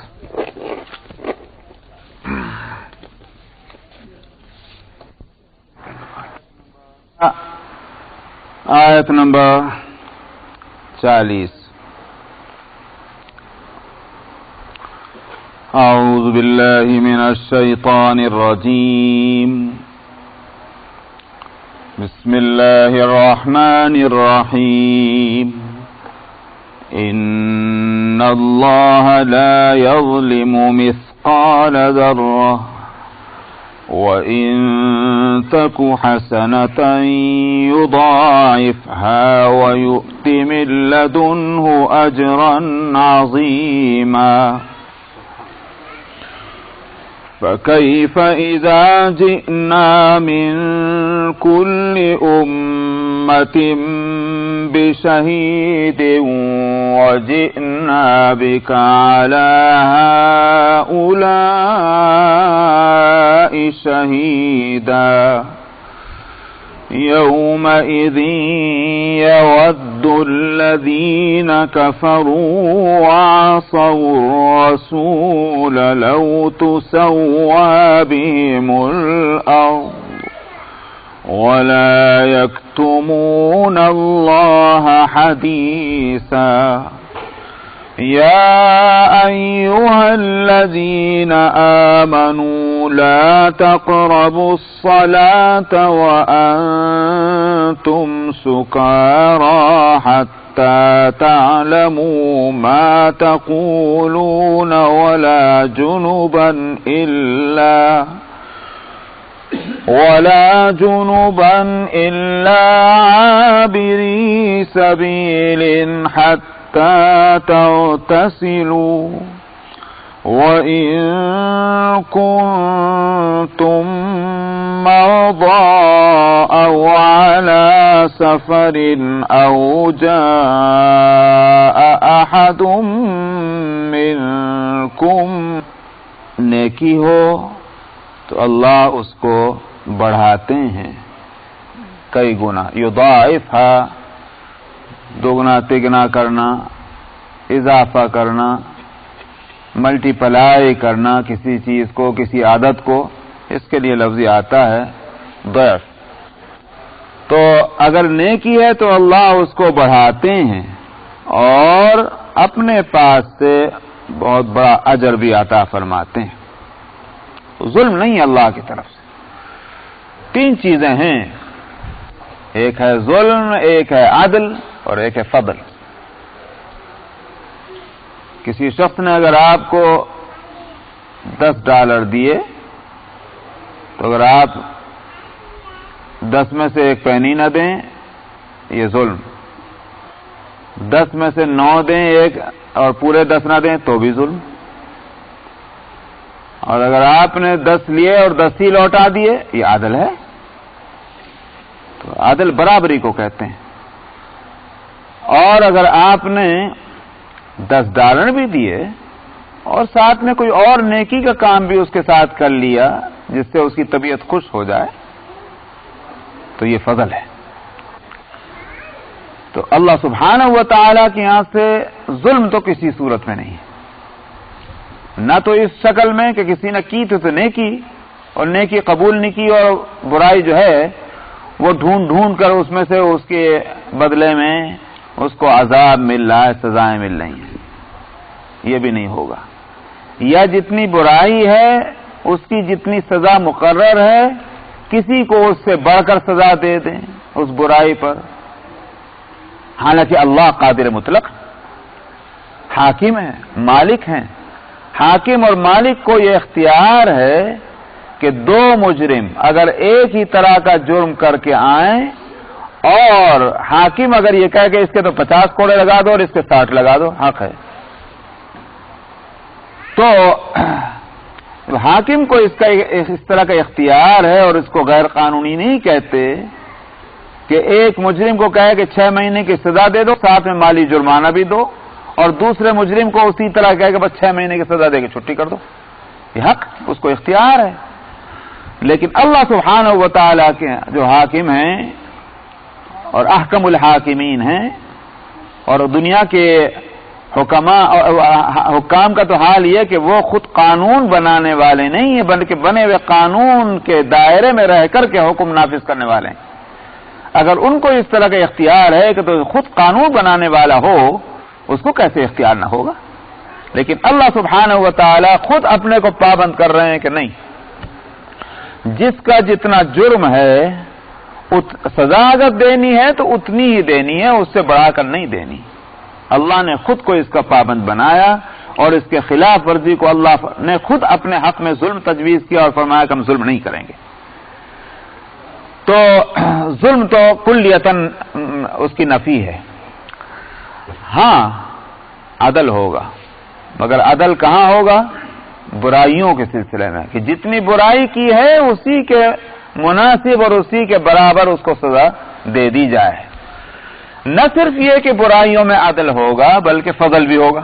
آیت نمبر 40. اعوذ باللہ من الشیطان الرجیم، بسم اللہ الرحمن الرحیم. ان اللہ لا یظلم مثقال ذرہ وَإِن تَكُ حَسَنَةً يُضَاعِفْهَا وَيُؤْتِ مِن لَّدُنْهُ أَجْرًا عَظِيمًا. فَكَيْفَ إِذَا جِئْنَا مِن كُلِّ أُمَّةٍ بِشَهِيدٍ وَجِئْنَا بِكَ عَلَى هَٰؤُلَاءِ شَهِيدًا. يَوْمَئِذٍ يَوَدُّ الَّذِينَ كَفَرُوا وَعَصَوُا الرَّسُولَ لَوْ تُسَوَّىٰ بِهِمُ الْأَرْضُ وَلَا يَكْتُمُونَ اللَّهَ حَدِيثًا. يَا أَيُّهَا الَّذِينَ آمَنُوا لَا تَقْرَبُوا الصَّلَاةَ وَأَنتُمْ سُكَارَىٰ حَتَّىٰ تَعْلَمُوا مَا تَقُولُونَ وَلَا جُنُبًا إِلَّا عَابِرِي سَبِيلٍ حَتَّىٰ تَغْتَسِلُوا. وَإِن كُنتُم مَّرْضَىٰ أَوْ عَلَىٰ سَفَرٍ أَوْ جَاءَ أَحَدٌ مِّنكُم. نیکی ہو تو اللہ اس کو بڑھاتے ہیں کئی گنا. یضاعفھا، دوگنا تگنا کرنا، اضافہ کرنا، ملٹی پلائی کرنا کسی چیز کو، کسی عادت کو، اس کے لیے لفظ آتا ہے ضعف. تو اگر نیکی ہے تو اللہ اس کو بڑھاتے ہیں اور اپنے پاس سے بہت بڑا اجر بھی عطا فرماتے ہیں. ظلم نہیں اللہ کی طرف سے. 3 چیزیں ہیں، ایک ہے ظلم، ایک ہے عدل اور ایک ہے فضل. کسی شخص نے اگر آپ کو $10 دیے تو اگر آپ 10 میں سے 1 پینی نہ دیں یہ ظلم. 10 میں سے 9 دیں ایک اور پورے 10 نہ دیں تو بھی ظلم. اور اگر آپ نے 10 لیے اور 10 ہی لوٹا دیے یہ عدل ہے؟ تو عدل برابری کو کہتے ہیں. اور اگر آپ نے 10 ڈالر بھی دیے اور ساتھ میں کوئی اور نیکی کا کام بھی اس کے ساتھ کر لیا جس سے اس کی طبیعت خوش ہو جائے تو یہ فضل ہے. تو اللہ سبحانہ و تعالیٰ کے یہاں سے ظلم تو کسی صورت میں نہیں ہے، نہ تو اس شکل میں کہ کسی نے کی تو نیکی اور نیکی قبول نہیں کی اور برائی جو ہے وہ ڈھونڈ کر اس میں سے اس کے بدلے میں اس کو عذاب مل رہا ہے، سزائیں مل رہی ہیں، یہ بھی نہیں ہوگا. یا جتنی برائی ہے اس کی جتنی سزا مقرر ہے کسی کو اس سے بڑھ کر سزا دے دیں اس برائی پر. حالانکہ اللہ قادر مطلق حاکم ہے، مالک ہیں. حاکم اور مالک کو یہ اختیار ہے کہ 2 مجرم اگر ایک ہی طرح کا جرم کر کے آئیں اور حاکم اگر یہ کہے کہ اس کے تو 50 کوڑے لگا دو اور اس کے 60 لگا دو، حق ہے، تو حاکم کو اس طرح کا اختیار ہے اور اس کو غیر قانونی نہیں کہتے کہ ایک مجرم کو کہے کہ 6 مہینے کی سزا دے دو ساتھ میں مالی جرمانہ بھی دو اور دوسرے مجرم کو اسی طرح کہے کہ بس 6 مہینے کی سزا دے کے چھٹی کر دو. یہ حق اس کو اختیار ہے. لیکن اللہ سبحانہ و تعالیٰ کے جو حاکم ہیں اور احکم الحاکمین ہیں اور دنیا کے حکام کا تو حال یہ کہ وہ خود قانون بنانے والے نہیں ہیں بلکہ بنے ہوئے قانون کے دائرے میں رہ کر کے حکم نافذ کرنے والے ہیں. اگر ان کو اس طرح کا اختیار ہے کہ تو خود قانون بنانے والا ہو اس کو کیسے اختیار نہ ہوگا؟ لیکن اللہ سبحانہ و تعالی خود اپنے کو پابند کر رہے ہیں کہ نہیں، جس کا جتنا جرم ہے سزا اگر دینی ہے تو اتنی ہی دینی ہے، اس سے بڑھا کر نہیں دینی. اللہ نے خود کو اس کا پابند بنایا اور اس کے خلاف ورزی کو اللہ نے خود اپنے حق میں ظلم تجویز کیا اور فرمایا کہ ہم ظلم نہیں کریں گے. تو ظلم تو کلیتاً اس کی نفی ہے. ہاں عدل ہوگا، مگر عدل کہاں ہوگا؟ برائیوں کے سلسلے میں، کہ جتنی برائی کی ہے اسی کے مناسب اور اسی کے برابر اس کو سزا دے دی جائے. نہ صرف یہ کہ برائیوں میں عدل ہوگا بلکہ فضل بھی ہوگا.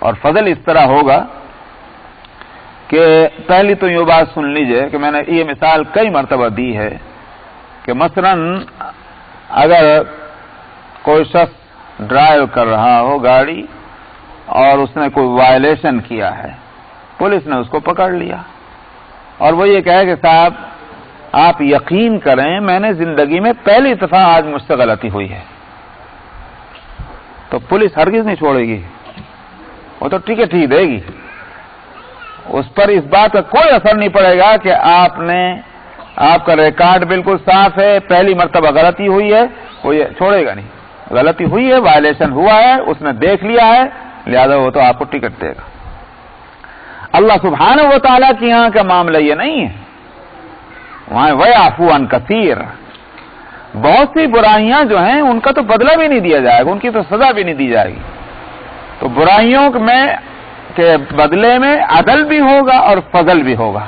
اور فضل اس طرح ہوگا کہ پہلی تو یہ بات سن لیجئے کہ میں نے یہ مثال کئی مرتبہ دی ہے کہ مثلا اگر کوئی شخص ڈرائیو کر رہا ہو گاڑی اور اس نے کوئی وائلیشن کیا ہے، پولیس نے اس کو پکڑ لیا اور وہ یہ کہے کہ صاحب آپ یقین کریں میں نے زندگی میں پہلی دفعہ آج مجھ سے غلطی ہوئی ہے، تو پولیس ہرگز نہیں چھوڑے گی، وہ تو ٹکٹ ہی دے گی. اس پر اس بات کا کوئی اثر نہیں پڑے گا کہ آپ کا ریکارڈ بالکل صاف ہے، پہلی مرتبہ غلطی ہوئی ہے، وہ یہ چھوڑے گا نہیں. غلطی ہوئی ہے، وائلیشن ہوا ہے، اس نے دیکھ لیا ہے، لہذا وہ تو آپ کو ٹکٹ دے گا. اللہ سبحانہ و تعالیٰ کے یہاں کا معاملہ یہ نہیں ہے. وہاں وَيَعْفُو عَنْ كَثِيرٍ، بہت سی برائیاں جو ہیں ان کا تو بدلہ بھی نہیں دیا جائے گا، ان کی تو سزا بھی نہیں دی جائے گی. تو برائیوں میں کے بدلے میں عدل بھی ہوگا اور فضل بھی ہوگا.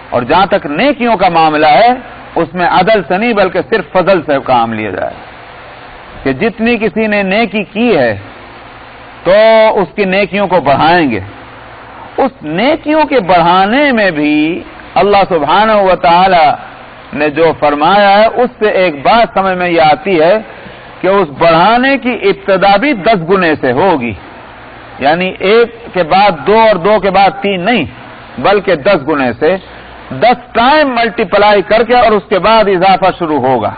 اور جہاں تک نیکیوں کا معاملہ ہے اس میں عدل سے نہیں بلکہ صرف فضل سے کام لیا جائے کہ جتنی کسی نے نیکی کی ہے تو اس کی نیکیوں کو بڑھائیں گے. اس نیکیوں کے بڑھانے میں بھی اللہ سبحانہ و تعالی نے جو فرمایا ہے اس سے ایک بات سمجھ میں یہ آتی ہے کہ اس بڑھانے کی ابتدا بھی 10 گنے سے ہوگی، یعنی 1 کے بعد 2 اور 2 کے بعد 3 نہیں بلکہ 10 گنے سے، 10 ٹائم ملٹیپلائی کر کے اور اس کے بعد اضافہ شروع ہوگا.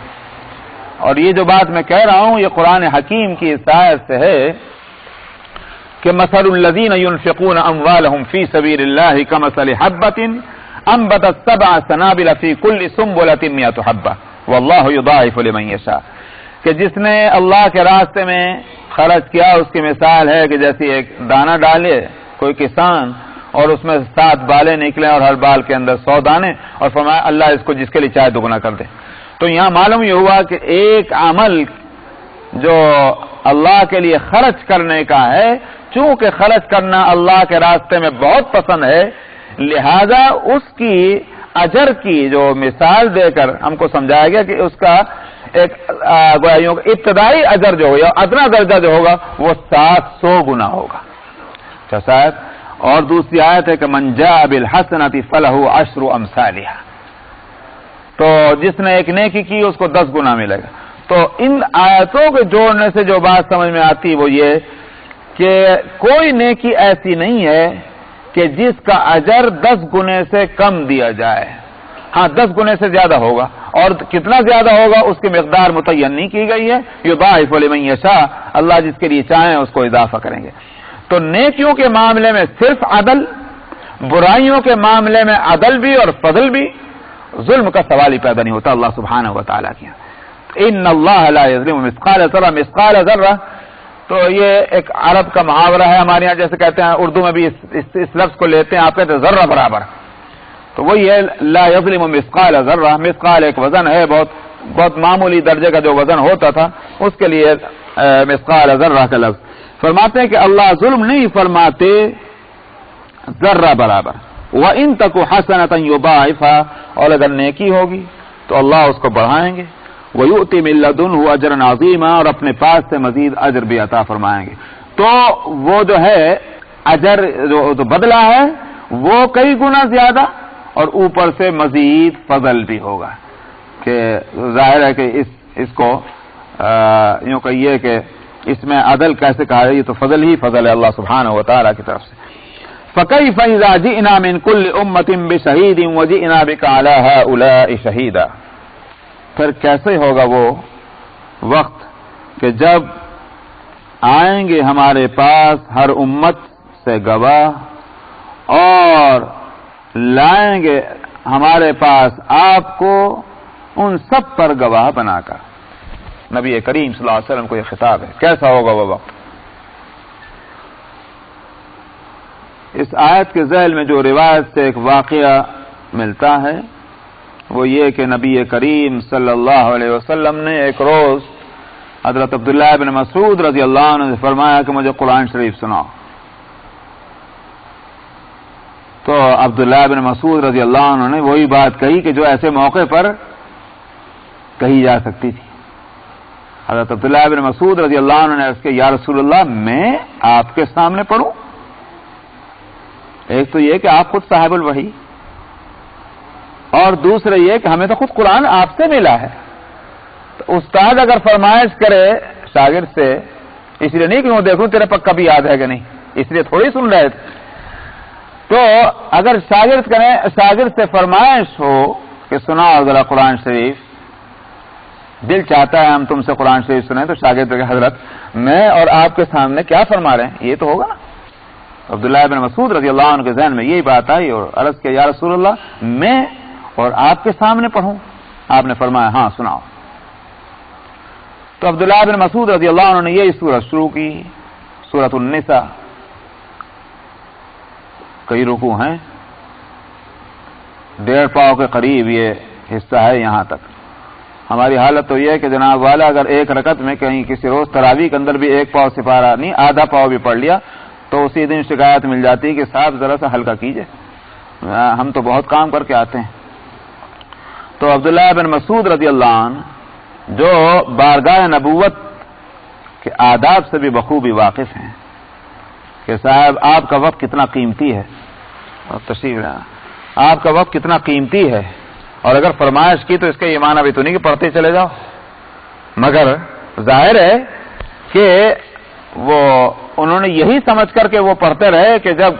اور یہ جو بات میں کہہ رہا ہوں یہ قرآن حکیم کی اس آیت سے ہے کہ مثل الذین ينفقون اموالهم فی سبیل اللہ کمثل حبۃ انبتت 7 سنابل فی کل سنبلۃ 100 حبۃ واللہ یضاعف لمن یشاء، کہ جس نے اللہ کے راستے میں خرچ کیا اس کی مثال ہے کہ جیسے ایک دانہ ڈالے کوئی کسان اور اس میں 7 بالیں نکلے اور ہر بال کے اندر 100 دانے، اور فرمایا اللہ اس کو جس کے لیے چاہے دگنا کر دے. تو یہاں معلوم یہ ہوا کہ ایک عمل جو اللہ کے لیے خرچ کرنے کا ہے، چونکہ خرچ کرنا اللہ کے راستے میں بہت پسند ہے، لہذا اس کی اجر کی جو مثال دے کر ہم کو سمجھایا گیا کہ اس کا ایک ابتدائی اجر جو ہوگا، ادنا درجہ جو ہوگا وہ 700 گنا ہوگا. شاید اور دوسری آیت ہے کہ من جاء بالحسنۃ فلہ 10 امثالها، تو جس نے ایک نیکی کی اس کو 10 گنا ملے گا. تو ان آیتوں کے جوڑنے سے جو بات سمجھ میں آتی وہ یہ کہ کوئی نیکی ایسی نہیں ہے کہ جس کا اجر 10 گنے سے کم دیا جائے. ہاں 10 گنے سے زیادہ ہوگا، اور کتنا زیادہ ہوگا اس کی مقدار متعین نہیں کی گئی ہے. یضاعف لمن یشاء، اللہ جس کے لیے چاہیں اس کو اضافہ کریں گے. تو نیکیوں کے معاملے میں صرف عدل، برائیوں کے معاملے میں عدل بھی اور فضل بھی، ظلم کا سوال ہی پیدا نہیں ہوتا اللہ سبحانہ و تعالیٰ کی. ان اللہ لا یظلم مثقال ذرہ، مثقال ذرہ تو یہ ایک عرب کا محاورہ ہے. ہمارے یہاں جیسے کہتے ہیں اردو میں بھی اس لفظ کو لیتے ہیں، آپ کہتے ہیں ذرہ برابر، تو وہی ہے لا یظلم مثقال ذرہ. مثقال ایک وزن ہے، بہت معمولی درجے کا جو وزن ہوتا تھا، اس کے لیے مثقال ذرہ کا لفظ. فرماتے ہیں کہ اللہ ظلم نہیں فرماتے ذرہ برابر. وَإِن تَكُ حَسَنَةً يُضَاعِفْهَا، اور اگر نیکی ہوگی تو اللہ اس کو بڑھائیں گے. وَيُؤْتِ مِن لَّدُنْهُ أَجْرًا عَظِيمًا، اور اپنے پاس سے مزید اجر بھی عطا فرمائیں گے. تو وہ جو ہے اجر جو بدلہ ہے وہ کئی گنا زیادہ، اور اوپر سے مزید فضل بھی ہوگا. کہ ظاہر ہے کہ اس کو یوں کہیے کہ اس میں عدل کیسے کہا ہے، یہ تو فضل ہی فضل ہے اللہ سبحانہ و تعالیٰ کی طرف سے. فَكَيْفَ إِذَا جِئْنَا مِن كُلِّ أُمَّةٍ بِشَهِيدٍ وَجِئْنَا بِكَ عَلَى هَؤُلَاءِ شَهِيدًا، پھر کیسے ہوگا وہ وقت کہ جب آئیں گے ہمارے پاس ہر امت سے گواہ، اور لائیں گے ہمارے پاس آپ کو ان سب پر گواہ بنا کر. نبی کریم صلی اللہ علیہ وسلم کو یہ خطاب ہے. کیسا ہوگا وہ وقت؟ اس آیت کے ذیل میں جو روایت سے ایک واقعہ ملتا ہے وہ یہ کہ نبی کریم صلی اللہ علیہ وسلم نے ایک روز حضرت عبداللہ بن مسعود رضی اللہ عنہ سے فرمایا کہ مجھے قرآن شریف سناؤ. تو عبداللہ بن مسعود رضی اللہ عنہ نے وہی بات کہی کہ جو ایسے موقع پر کہی جا سکتی تھی. حضرت عبداللہ بن مسعود رضی اللہ عنہ نے عرض کیا یا رسول اللہ میں آپ کے سامنے پڑھوں؟ ایک تو یہ کہ آپ خود صاحب الوحی، اور دوسرا یہ کہ ہمیں تو خود قرآن آپ سے ملا ہے. تو استاد اگر فرمائش کرے شاگرد سے، اس لیے نہیں کہ وہ دیکھوں تیرے پکا بھی یاد ہے کہ نہیں، اس لیے تھوڑی سن رہے تھے. تو اگر شاگرد سے فرمائش ہو کہ سناؤ ذرا قرآن شریف، دل چاہتا ہے ہم تم سے قرآن شریف سنیں، تو شاگرد کہ حضرت میں اور آپ کے سامنے کیا فرما رہے ہیں، یہ تو ہوگا نا. عبداللہ بن مسعود رضی اللہ عنہ کے ذہن میں یہی بات آئی اور عرض کیا یا رسول اللہ میں اور آپ کے سامنے پڑھوں؟ آپ نے فرمایا ہاں سناؤ. تو عبداللہ بن مسعود رضی اللہ عنہ نے یہی سورت شروع کی، سورۃ النساء. کئی رکوع ہیں، 1.5 پاؤ کے قریب یہ حصہ ہے. یہاں تک ہماری حالت تو یہ ہے کہ جناب والا اگر ایک رکعت میں کہیں کسی روز تراویح کے اندر بھی 1 پاؤ سپارہ نہیں، آدھا پاؤ بھی پڑھ لیا تو اسی دن شکایت مل جاتی کہ صاحب ذرا سا ہلکا کیجئے، ہم تو بہت کام کر کے آتے ہیں. تو عبداللہ بن مسعود رضی اللہ عنہ جو بارگاہ نبوت کے آداب سے بھی بخوبی واقف ہیں کہ صاحب آپ کا وقت کتنا قیمتی ہے، اور تشریف آپ کا وقت کتنا قیمتی ہے، اور اگر فرمائش کی تو اس کا یہ معنی بھی تو نہیں کہ پڑھتے چلے جاؤ، مگر ظاہر ہے کہ وہ انہوں نے یہی سمجھ کر کے وہ پڑھتے رہے کہ جب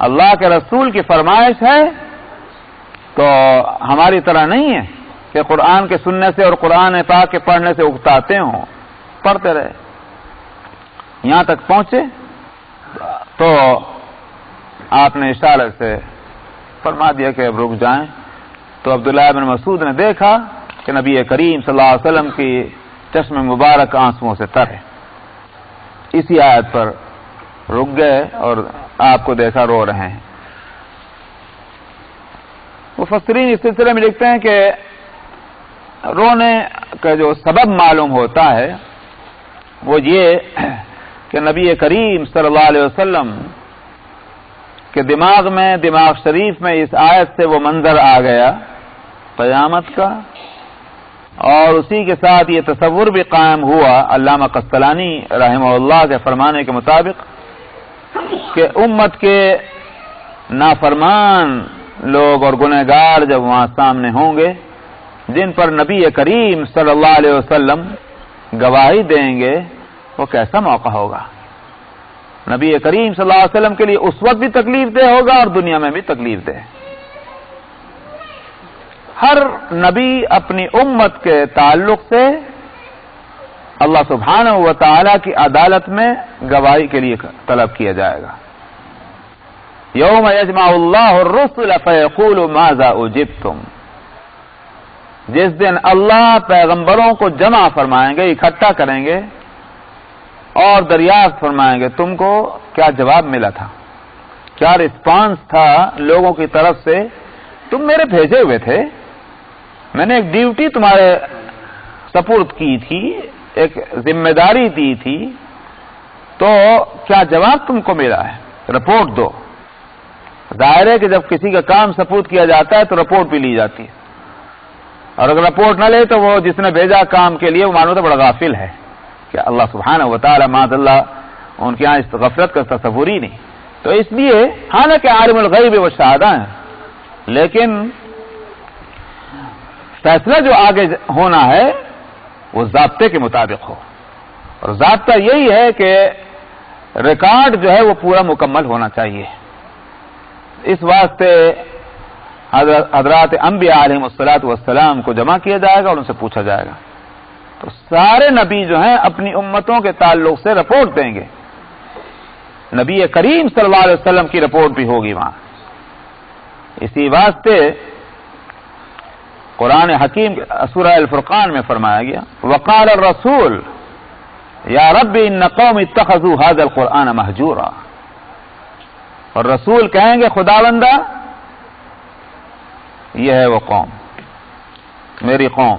اللہ کے رسول کی فرمائش ہے تو ہماری طرح نہیں ہے کہ قرآن کے سننے سے اور قرآن پاک کے پڑھنے سے اکتاتے ہوں. پڑھتے رہے یہاں تک پہنچے تو آپ نے اشارے سے فرما دیا کہ اب رک جائیں. تو عبداللہ بن مسعود نے دیکھا کہ نبی کریم صلی اللہ علیہ وسلم کی چشم مبارک آنسوؤں سے تر ہے. اسی آیت پر رک گئے اور آپ کو دیکھا رو رہے ہیں. مفسرین اس سلسلے میں لکھتے ہیں کہ رونے کا جو سبب معلوم ہوتا ہے وہ یہ کہ نبی کریم صلی اللہ علیہ وسلم کے دماغ شریف میں اس آیت سے وہ منظر آ گیا قیامت کا، اور اسی کے ساتھ یہ تصور بھی قائم ہوا علامہ قسطلانی رحمہ اللہ کے فرمانے کے مطابق کہ امت کے نافرمان لوگ اور گنہگار جب وہاں سامنے ہوں گے، جن پر نبی کریم صلی اللہ علیہ وسلم گواہی دیں گے، وہ کیسا موقع ہوگا۔ نبی کریم صلی اللہ علیہ وسلم کے لیے اس وقت بھی تکلیف دہ ہوگا اور دنیا میں بھی تکلیف دہ۔ ہر نبی اپنی امت کے تعلق سے اللہ سبحانہ و تعالی کی عدالت میں گواہی کے لیے طلب کیا جائے گا۔ یوم یجمع اللہ الرسل فیقول ماذا اجبتم، جس دن اللہ پیغمبروں کو جمع فرمائیں گے، اکٹھا کریں گے اور دریافت فرمائیں گے تم کو کیا جواب ملا تھا، کیا رسپانس تھا لوگوں کی طرف سے، تم میرے بھیجے ہوئے تھے، میں نے ایک ڈیوٹی تمہارے سپرد کی تھی، ایک ذمہ داری دی تھی، تو کیا جواب تم کو ملا ہے، رپورٹ دو۔ ظاہر ہے کہ جب کسی کا کام سپرد کیا جاتا ہے تو رپورٹ بھی لی جاتی ہے، اور اگر رپورٹ نہ لے تو وہ جس نے بھیجا کام کے لیے وہ معلوم تو بڑا غافل ہے کہ اللہ سبحانہ و تعالی معاذ اللہ ان کے یہاں اس غفلت کا تصور ہی نہیں۔ تو اس لیے حالانکہ عالم الغیب و شہادہ ہیں، لیکن فیصلہ جو آگے ہونا ہے وہ ضابطے کے مطابق ہو، اور ضابطہ یہی ہے کہ ریکارڈ جو ہے وہ پورا مکمل ہونا چاہیے۔ اس واسطے حضرات انبیاء علیہم الصلاۃ والسلام کو جمع کیا جائے گا اور ان سے پوچھا جائے گا۔ تو سارے نبی جو ہیں اپنی امتوں کے تعلق سے رپورٹ دیں گے، نبی کریم صلی اللہ علیہ وسلم کی رپورٹ بھی ہوگی وہاں۔ اسی واسطے قرآن حکیم سورہ الفرقان میں فرمایا گیا وقال الرسول یا رب ان قوم اتخذوا هذا القرآن مہجورا، اور رسول کہیں گے خداوندہ یہ ہے وہ قوم، میری قوم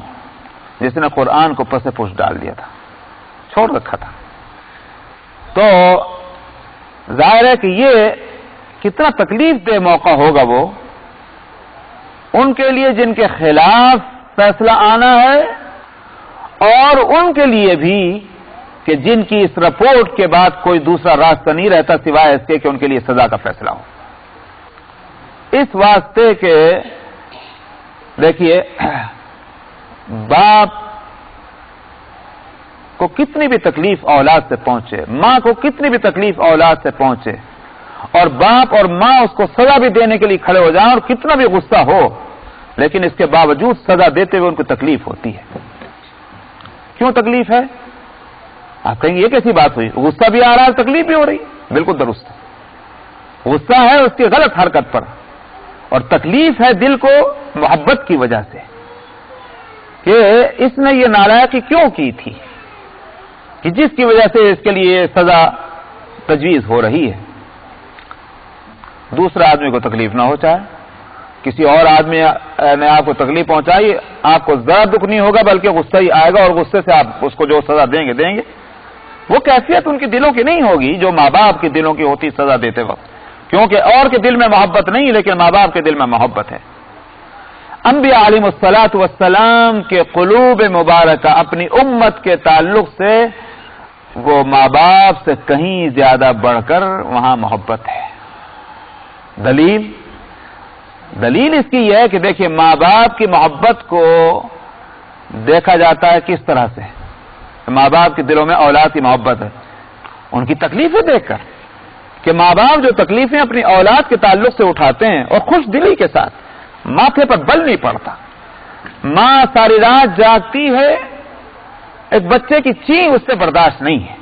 جس نے قرآن کو پس پوش ڈال دیا تھا، چھوڑ رکھا تھا۔ تو ظاہر ہے کہ یہ کتنا تکلیف دہ موقع ہوگا وہ ان کے لیے جن کے خلاف فیصلہ آنا ہے، اور ان کے لیے بھی کہ جن کی اس رپورٹ کے بعد کوئی دوسرا راستہ نہیں رہتا سوائے اس کے کہ ان کے لیے سزا کا فیصلہ ہو۔ اس واسطے کہ دیکھیے باپ کو کتنی بھی تکلیف اولاد سے پہنچے، ماں کو کتنی بھی تکلیف اولاد سے پہنچے، اور باپ اور ماں اس کو سزا بھی دینے کے لیے کھڑے ہو جائیں اور کتنا بھی غصہ ہو، لیکن اس کے باوجود سزا دیتے ہوئے ان کو تکلیف ہوتی ہے۔ کیوں تکلیف ہے؟ آپ کہیں گے یہ کیسی بات ہوئی، غصہ بھی آ رہا ہے تکلیف بھی ہو رہی، بالکل درست ہے۔ غصہ ہے اس کی غلط حرکت پر، اور تکلیف ہے دل کو محبت کی وجہ سے کہ اس نے یہ نالائقی کیوں کی تھی کہ جس کی وجہ سے اس کے لیے سزا تجویز ہو رہی ہے۔ دوسرا آدمی کو تکلیف نہ ہو، چاہے کسی اور آدمی نے آپ کو تکلیف پہنچائی، آپ کو ذرا دکھ نہیں ہوگا بلکہ غصہ ہی آئے گا، اور غصے سے آپ اس کو جو سزا دیں گے وہ کیفیت ان کے دلوں کی نہیں ہوگی جو ماں باپ کے دلوں کی ہوتی سزا دیتے وقت، کیونکہ اور کے دل میں محبت نہیں لیکن ماں باپ کے دل میں محبت ہے۔ انبیاء علیہم الصلاۃ والسلام کے قلوب مبارکہ اپنی امت کے تعلق سے وہ ماں باپ سے کہیں زیادہ بڑھ کر وہاں محبت ہے۔ دلیل اس کی یہ ہے کہ دیکھیے ماں باپ کی محبت کو دیکھا جاتا ہے کس طرح سے، ماں باپ کے دلوں میں اولاد کی محبت ہے ان کی تکلیفیں دیکھ کر، کہ ماں باپ جو تکلیفیں اپنی اولاد کے تعلق سے اٹھاتے ہیں اور خوش دلی کے ساتھ، ماتھے پر بل نہیں پڑتا، ماں ساری رات جاگتی ہے، ایک بچے کی چین اس سے برداشت نہیں ہے،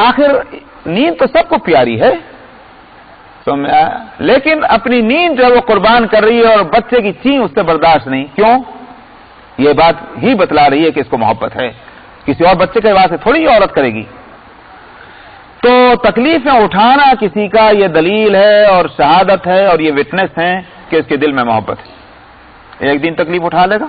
آخر نیند تو سب کو پیاری ہے لیکن اپنی نیند جو وہ قربان کر رہی ہے اور بچے کی چین اس سے برداشت نہیں، کیوں؟ یہ بات ہی بتلا رہی ہے کہ اس کو محبت ہے، کسی اور بچے کے واسطے تھوڑی عورت کرے گی۔ تو تکلیفیں اٹھانا کسی کا یہ دلیل ہے اور شہادت ہے اور یہ وٹنس ہے کہ اس کے دل میں محبت ہے۔ ایک دن تکلیف اٹھا لے گا